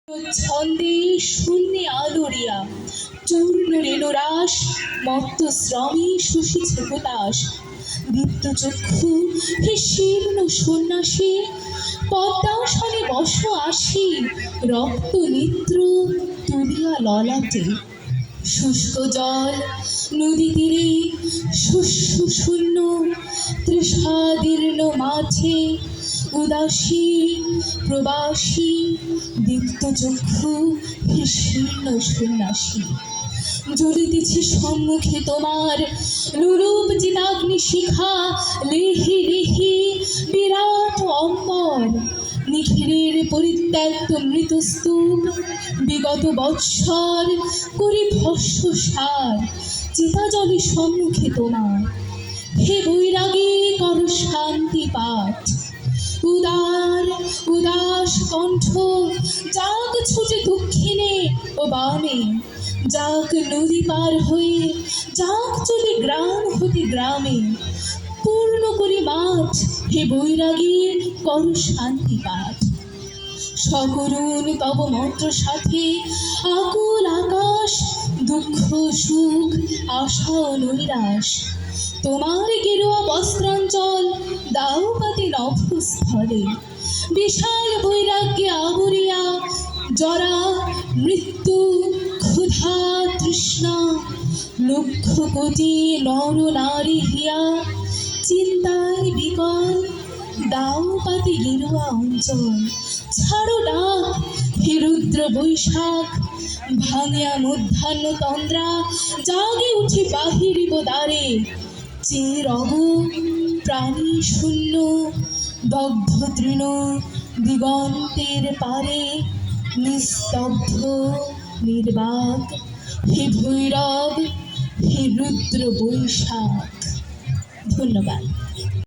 ছন্দে শূন্যে আলোরিয়া চূর্ণ রেণুরাস মত্ত শ্রমে শুষিছে হুতাশ। দীপ্ত চক্ষু হে শীর্ণ সন্ন্যাসী, পদ্মাসনে বস আসি, রক্ত নেত্র তুলিয়া ললাটে। শুষ্ক জল নদী তীরে শস্য শূন্য তৃষাদীর্ণ মাঝে, উদাসী প্রবাসী দীপ্ত চক্ষু হে শীর্ণ সন্ন্যাসী। জ্বলিতেছে সম্মুখে তোমার লুলুপ চিতাগ্নি শিখা, লেহি লেহি বিরাট অম্বর, নিখিলের পরিত্যক্ত মৃতস্তূপ, বিগত বৎসর করি ভস্য সার। চিতা জলে সম্মুখে তোমার, হে বৈরাগী কর শান্তি পাঠ। উদার উদাস কণ্ঠ যাক ছুটে দক্ষিণে ও বামে, যাক নদী পার হয়ে, যাক চলে গ্রাম হতে গ্রামে, পূর্ণ করি মাঠ হে বৈরাগী কর শান্তি পাঠ। সকরুণ তব মন্ত্র সাথে আকুল আকাশ, দুঃখ সুখ আশা ও নৈরাশ। তোমার গেরুয়া বস্ত্রাঞ্চল দাও পাতে নভস্থলে, বিশাল বৈরাগ্যে আবরিয়া জরা মৃত্যু ক্ষুধা তৃষ্ণা। লক্ষ কোটি নর নারী হিয়া চিন্তায় বিকল, দাও পাতে গেরুয়া অঞ্চল। ছাড়ো ডাক হে রুদ্র বৈশাখ, ভাঙিয়া মধ্যাহ্ন তন্দ্রা, জাগে উঠি বাহিরিব দ্বারে। যে রব প্রাণী শূন্য দগ্ধ তৃণ দিগন্তের পারে, নিস্তব্ধ নির্বাক হে ভৈরব হে রুদ্র বৈশাখ। ধন্যবাদ।